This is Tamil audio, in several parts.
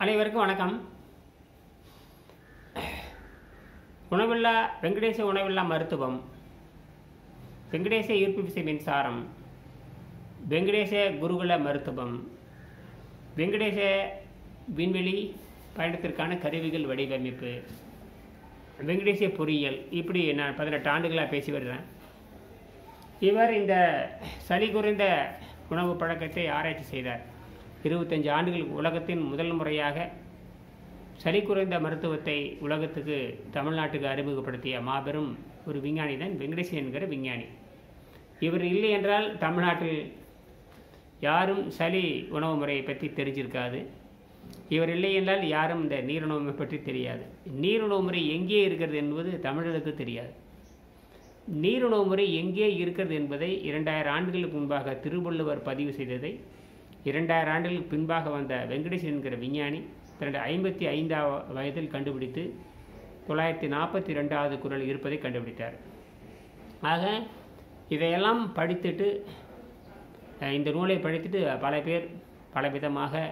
அனைவருக்கும் வணக்கம். உணவில்லா வெங்கடேச உணவில்லா மருத்துவம், வெங்கடேச ஈர்ப்பு விசை மின்சாரம், வெங்கடேச குருகுல மருத்துவம், வெங்கடேச விண்வெளி பயணத்திற்கான கருவிகள் வடிவமைப்பு, வெங்கடேச பொறியியல், இப்படி நான் 18 ஆண்டுகளாக பேசி வருகிறேன். இவர் இந்த சளி குறைந்த உணவு பழக்கத்தை ஆராய்ச்சி செய்தார். 25 ஆண்டுகள் உலகத்தின் முதல் முறையாக சளி குறைந்த மருத்துவத்தை உலகத்துக்கு தமிழ்நாட்டுக்கு அறிமுகப்படுத்திய மாபெரும் ஒரு விஞ்ஞானி தான் வெங்கடேசன் என்கிற விஞ்ஞானி. இவர் இல்லை என்றால் தமிழ்நாட்டில் யாரும் சளி உணவு முறையை பற்றி தெரிஞ்சிருக்காது. இவர் இல்லை என்றால் யாரும் இந்த நீருணவு பற்றி தெரியாது. நீருணவு முறை எங்கே இருக்கிறது என்பது தமிழர்களுக்கு தெரியாது. நீருணவு முறை எங்கே இருக்கிறது என்பதை 2000 ஆண்டுகளுக்கு முன்பாக திருவள்ளுவர் பதிவு செய்ததை 2000 ஆண்டுகளுக்கு பின்பாக வந்த வெங்கடேசன் என்கிற விஞ்ஞானி தன்னுடைய 55ஆவது வயதில் கண்டுபிடித்து 942வது குறள் இருப்பதை கண்டுபிடித்தார். ஆக இதையெல்லாம் படித்துட்டு, இந்த நூலை படித்துட்டு பல பேர் பலவிதமாக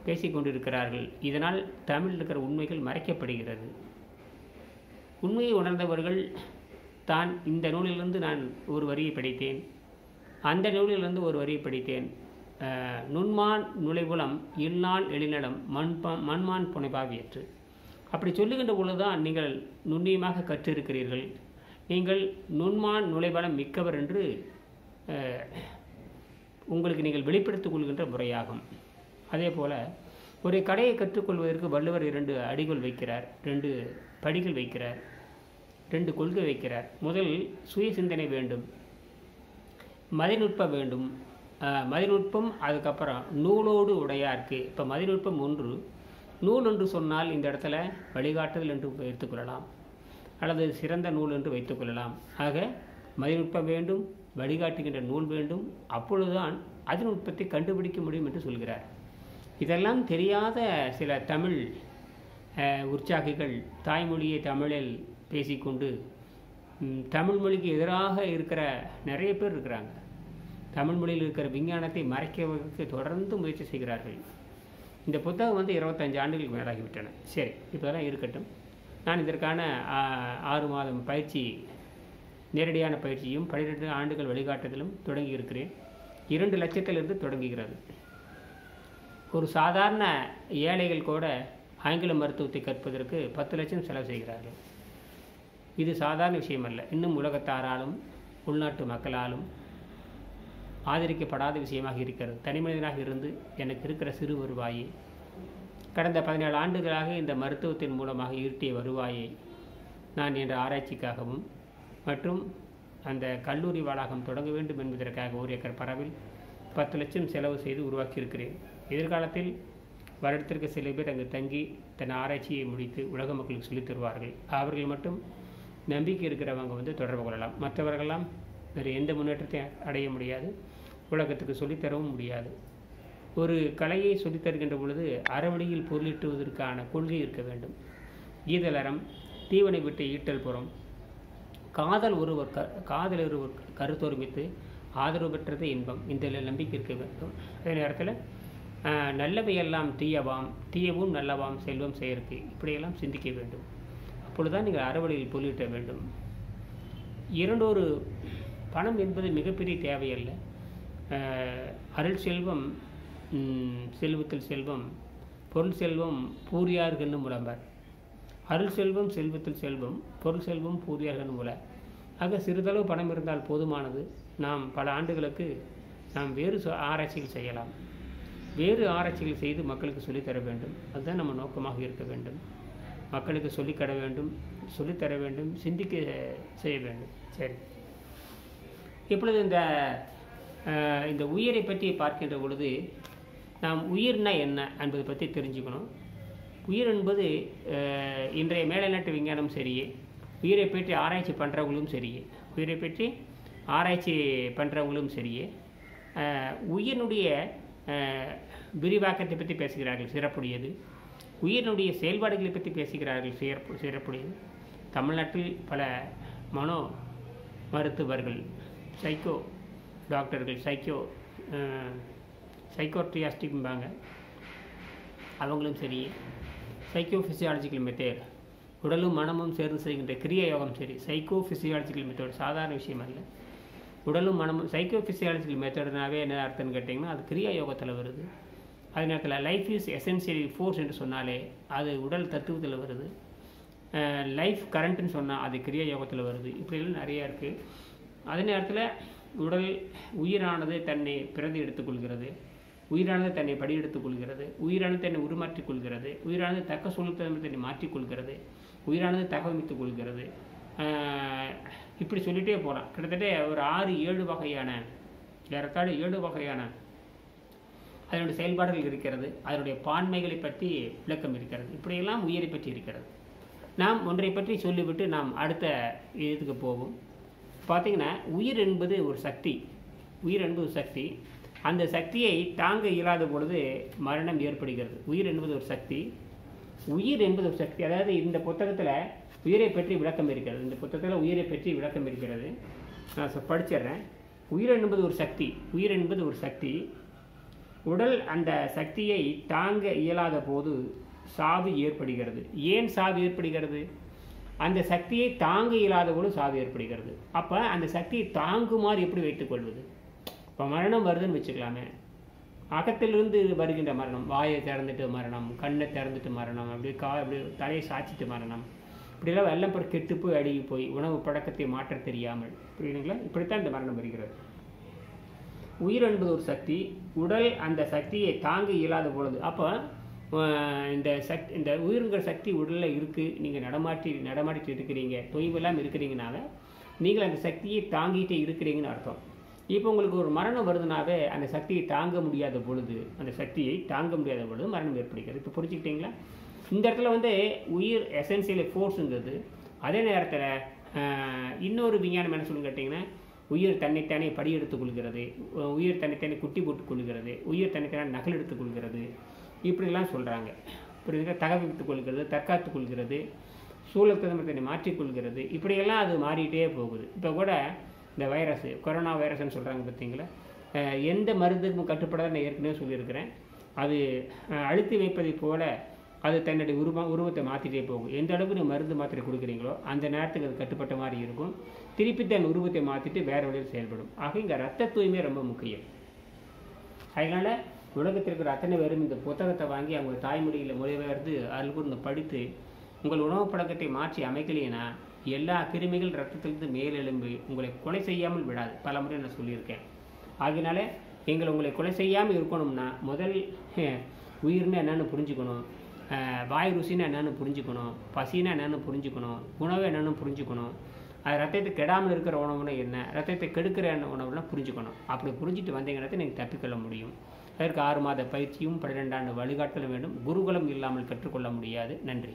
பேசிக்கொண்டிருக்கிறார்கள். இதனால் தமிழில் இருக்கிற உண்மைகள் மறைக்கப்படுகிறது. உண்மையை உணர்ந்தவர்கள் தான் இந்த நூலிலிருந்து நான் ஒரு வரியை படித்தேன், அந்த நூலிலிருந்து ஒரு வரியை படித்தேன், நுண்மான் நுழைவுலம் இல்நாள் எழிநலம் மண்மான் புனைபாவியற்று, அப்படி சொல்லுகின்ற பொழுதுதான் நீங்கள் நுண்ணியமாக கற்றிருக்கிறீர்கள், நீங்கள் நுண்மான் நுழைவலம் மிக்கவர் என்று உங்களுக்கு நீங்கள் வெளிப்படுத்திக் கொள்கின்ற முறையாகும். அதே போல் ஒரு கலையை கற்றுக்கொள்வதற்கு வள்ளுவர் 2 அடிகள் வைக்கிறார், 2 படிகள் வைக்கிறார், 2 கொள்கை வைக்கிறார். முதலில் சுய சிந்தனை வேண்டும், மதிநுட்பம் வேண்டும். மதிநுட்பம், அதுக்கப்புறம் நூலோடு உடையார்க்கு. இப்போ மதிநுட்பம் ஒன்று, நூல் என்று சொன்னால் இந்த இடத்துல வழிகாட்டுதல் என்று எடுத்துக்கொள்ளலாம், அல்லது சிறந்த நூல் என்று வைத்துக்கொள்ளலாம். ஆக மதிநுட்பம் வேண்டும், வழிகாட்டுகின்ற நூல் வேண்டும், அப்பொழுதுதான் அதிநுட்பத்தை கண்டுபிடிக்க முடியும் என்று சொல்கிறார். இதெல்லாம் தெரியாத சில தமிழ் உற்சாகிகள் தாய்மொழியை தமிழில் பேசிக்கொண்டு தமிழ் மொழிக்கு எதிராக இருக்கிற நிறைய பேர் இருக்கிறாங்க. தமிழ் மொழியில் இருக்கிற விஞ்ஞானத்தை மறைக்கிறதுக்கு தொடர்ந்து முயற்சி செய்கிறார்கள். இந்த புத்தகம் 25 ஆண்டுகளுக்கு மேலாகிவிட்டன. சரி, இப்போதான் இருக்கட்டும். நான் இதற்கான 6 மாதம் பயிற்சி, நேரடியான பயிற்சியும் 12 ஆண்டுகள் வழிகாட்டுதலும் தொடங்கி இருக்கிறேன். 2 லட்சத்திலிருந்து தொடங்குகிறது. ஒரு சாதாரண ஏழைகள் கூட ஆங்கில மருத்துவத்தை கற்பதற்கு 10 லட்சம் செலவு செய்கிறார்கள். இது சாதாரண விஷயம் அல்ல. இன்னும் உலகத்தாராலும் உள்நாட்டு மக்களாலும் ஆதரிக்கப்படாத விஷயமாக இருக்கிறது. தனி மனிதனாக இருந்து எனக்கு இருக்கிற சிறு வருவாயை, கடந்த 17 ஆண்டுகளாக இந்த மருத்துவத்தின் மூலமாக ஈட்டிய வருவாயை நான் என்ற ஆராய்ச்சிக்காகவும் மற்றும் அந்த கல்லூரி வளாகம் தொடங்க வேண்டும் என்பதற்காக 1 ஏக்கர் பரவில் 10 லட்சம் செலவு செய்து உருவாக்கியிருக்கிறேன். எதிர்காலத்தில் வருடத்திற்கு சில பேர் அங்கு தங்கி தன் ஆராய்ச்சியை முடித்து உலக மக்களுக்கு சொல்லித் தருவார்கள். அவர்கள் மட்டும் நம்பிக்கை இருக்கிறவங்க தொடர்பு கொள்ளலாம். மற்றவர்களெல்லாம் வேறு எந்த முன்னேற்றத்தை அடைய முடியாது, உலகத்துக்கு சொல்லித்தரவும் முடியாது. ஒரு கலையை சொல்லித்தருகின்ற பொழுது அறவழியில் பொருளீட்டுவதற்கான கொள்கை இருக்க வேண்டும். ஈதலறம், தீவனை விட்டு ஈட்டல் புறம், காதல் ஒருவர் கருத்தொருமித்து ஆதரவு பெற்றது இன்பம், இந்த நம்பிக்கை இருக்க வேண்டும். அதே நேரத்தில் நல்லவையெல்லாம் தீயவாம், தீயவும் நல்லவாம், செல்வம் செயற்கு, இப்படியெல்லாம் சிந்திக்க வேண்டும். அப்பொழுதுதான் நீங்கள் அறவழியில் பொருளீட்ட வேண்டும். இரண்டொரு பணம் என்பது மிகப்பெரிய தேவையல்ல. அருள் செல்வம், செல்வத்தில் செல்வம், பொருள் செல்வம் பூரியார்கன்னு முலம்பர். அருள் செல்வம், செல்வத்தில் செல்வம், பொருள் செல்வம் பூரியார்கன்னு முல. ஆக சிறிதளவு பணம் இருந்தால் போதுமானது. நாம் பல ஆண்டுகளுக்கு நாம் வேறு ஆராய்ச்சிகள் செய்யலாம். வேறு ஆராய்ச்சிகள் செய்து மக்களுக்கு சொல்லித்தர வேண்டும். அதுதான் நம்ம நோக்கமாக இருக்க வேண்டும். மக்களுக்கு சொல்லித்தர வேண்டும், சிந்திக்க செய்ய வேண்டும். சரி, இப்பொழுது இந்த உயிரை பற்றி பார்க்கின்ற பொழுது நாம் உயிர்னா என்ன என்பதை பற்றி தெரிஞ்சுக்கணும். உயிர் என்பது இன்றைய மேலைநாட்டு விஞ்ஞானம் சரியே, உயிரை பற்றி ஆராய்ச்சி பண்ணுறவங்களும் சரியே, உயிரை பற்றி ஆராய்ச்சி பண்ணுறவங்களும் சரியே, உயிரினுடைய விரிவாக்கத்தை பற்றி பேசுகிறார்கள், சிறப்புடையது. உயிரினுடைய செயல்பாடுகளை பற்றி பேசுகிறார்கள், சிறப்புடையது. தமிழ்நாட்டில் பல மனோ மருத்துவர்கள், சைக்கோ டாக்டர்கள், சைக்கோட்ரியாஸ்டிக்பாங்க, அவங்களும் சரி, சைக்கோ ஃபிசியாலஜிக்கல் மெத்தேட், உடலும் மனமும் சேர்ந்து செய்கின்ற கிரியா யோகம் சரி, சைக்கோ ஃபிசியாலஜிக்கல் மெத்தட் சாதாரண விஷயம் அல்ல. உடலும் மனமும் சைக்கோ ஃபிசியாலஜிக்கல் மெத்தட்னாவே என்ன அர்த்தம்னு கேட்டிங்கன்னா அது கிரியா யோகத்தில் வருது. அதே நேரத்தில் லைஃப் இஸ் எசென்சியல் ஃபோர்ஸ் என்று சொன்னாலே அது உடல் தத்துவத்தில் வருது. லைஃப் கரண்ட்டுன்னு சொன்னால் அது கிரியா யோகத்தில் வருது. இப்படிலாம் நிறையா இருக்குது. அதே நேரத்தில் உடல் உயிரானது தன்னை பிறந்து எடுத்துக்கொள்கிறது, உயிரானது தன்னை படி எடுத்துக்கொள்கிறது, உயிரானது தன்னை உருமாற்றிக் கொள்கிறது, உயிரானது தக்க சூழ்நிலை தன்னை மாற்றிக்கொள்கிறது, உயிரானது தகவமைத்துக் கொள்கிறது. இப்படி சொல்லிகிட்டே போகலாம். கிட்டத்தட்ட ஒரு 6-7 வகையான ஏறத்தாழ 7 வகையான அதனுடைய செயல்பாடுகள் இருக்கிறது. அதனுடைய பான்மைகளை பற்றி விளக்கம் இருக்கிறது. இப்படியெல்லாம் உயிரை பற்றி இருக்கிறது. நாம் ஒன்றை பற்றி சொல்லிவிட்டு நாம் அடுத்த இதுக்கு போவோம். பார்த்திங்கன்னா உயிர் என்பது ஒரு சக்தி. உயிர் என்பது ஒரு சக்தி. அந்த சக்தியை தாங்க இயலாத பொழுது மரணம் ஏற்படுகிறது. உயிர் என்பது ஒரு சக்தி. உயிர் என்பது ஒரு சக்தி. அதாவது இந்த புத்தகத்தில் உயிரை பற்றி விளக்கம் இருக்கிறது. இந்த புத்தகத்தில் உயிரை பற்றி விளக்கம் இருக்கிறது. நான் படிச்சிடுறேன். உயிர் என்பது ஒரு சக்தி. உயிர் என்பது ஒரு சக்தி. உடல் அந்த சக்தியை தாங்க இயலாத போது சாவு ஏற்படுகிறது. ஏன் சாவு ஏற்படுகிறது? அந்த சக்தியை தாங்க இயலாத போது சாவு ஏற்படுகிறது. அப்போ அந்த சக்தியை தாங்குமாறு எப்படி வைத்துக்கொள்வது? இப்போ மரணம் வருதுன்னு வச்சுக்கலாமே, அகத்திலிருந்து வருகின்ற மரணம், வாயை திறந்துட்டு மரணம், கண்ணை திறந்துட்டு மரணம், அப்படி தலையை சாய்ச்சிட்டு மரணம், இப்படிலாம் வெள்ளம் போய் கெட்டு போய் அழுகி போய் உணவு பழக்கத்தை மாற்ற தெரியாமல், புரியுதுங்களா? இப்படித்தான் இந்த மரணம் வருகிறது. உயிர் என்பது ஒரு சக்தி. உடல் அந்த சக்தியை தாங்க இயலாத பொழுது, அப்போ இந்த உயிருங்கிற சக்தி உடலில் இருக்குது. நீங்கள் நடமாட்டிட்டு இருக்கிறீங்க, தொய்வெல்லாம் இருக்கிறீங்கனால நீங்கள் அந்த சக்தியை தாங்கிட்டே இருக்கிறீங்கன்னு அர்த்தம். இப்போ உங்களுக்கு ஒரு மரணம் வருதுனாவே அந்த சக்தியை தாங்க முடியாத பொழுது மரணம் ஏற்படுகிறது. இப்போ புரிஞ்சுக்கிட்டீங்களா? இந்த இடத்துல உயிர் எசென்சியல் ஃபோர்ஸுங்கிறது. அதே நேரத்தில் இன்னொரு விஞ்ஞானம் என்ன சொல்லுன்னு கேட்டிங்கன்னா, உயிர் தன்னைத்தானே படி எடுத்துக்கொள்கிறது, உயிர் தன்னைத்தானே குட்டி போட்டுக்கொள்கிறது, உயிர் தன்னைத்தானே நகல் எடுத்துக்கொள்கிறது, இப்படிலாம் சொல்கிறாங்க. புரியுதுங்க? தகவமைத்துக் கொள்கிறது, தற்காத்துக் கொள்கிறது, சூழல் தன்னை மாற்றிக்கொள்கிறது. இப்படியெல்லாம் அது மாறிட்டே போகுது. இப்போ கூட இந்த வைரஸ், கொரோனா வைரஸ்ன்னு சொல்கிறாங்க பார்த்தீங்களா? எந்த மருந்துக்கும் கட்டுப்படாத நான் ஏற்கனவே சொல்லியிருக்கிறேன். அது அழுத்தி வைப்பதை போல அது தன்னுடைய உருவத்தை மாற்றிட்டே போகும். எந்த அளவுக்கு நீங்கள் மருந்து மாத்திரை கொடுக்குறீங்களோ அந்த நேரத்துக்கு அது கட்டுப்பட்ட மாதிரி இருக்கும். திருப்பி தன் உருவத்தை மாற்றிட்டு வேறு வழியில் செயல்படும். ஆக இங்கே ரத்த தூய்மை ரொம்ப முக்கியம். அதனால் உலகத்தில் இருக்கிற அத்தனை பேரும் இந்த புத்தகத்தை வாங்கி அவங்க தாய்மொழியில் மொழிபெயர்த்து அதில் படித்து உங்கள் உணவு பழக்கத்தை மாற்றி அமைக்கலைன்னா எல்லா கிருமிகள் ரத்தத்திலிருந்து மேலெலும்பு உங்களை கொலை செய்யாமல் விடாது. பல முறை நான் சொல்லியிருக்கேன். ஆகினால உங்களை கொலை செய்யாமல் இருக்கணும்னா முதல் உயிர்னு என்னென்னு புரிஞ்சுக்கணும், வாய் ருசின்னு என்னென்னு புரிஞ்சுக்கணும், பசின்னா என்னென்னு புரிஞ்சுக்கணும், உணவு என்னென்னு புரிஞ்சுக்கணும், அது ரத்தத்தை கெடாமல் இருக்கிற உணவுனா என்ன, ரத்தத்தை கெடுக்கிற உணவுனா புரிஞ்சுக்கணும். அப்படி புரிஞ்சுட்டு வந்தீங்கன்னா நீங்கள் தப்பிக்கொள்ள முடியும். அதற்கு 6 மாத பயிற்சியும் 12 ஆண்டு வழிகாட்டலும் வேண்டும். குருகுலம் இல்லாமல் கற்றுக்கொள்ள முடியாது. நன்றி.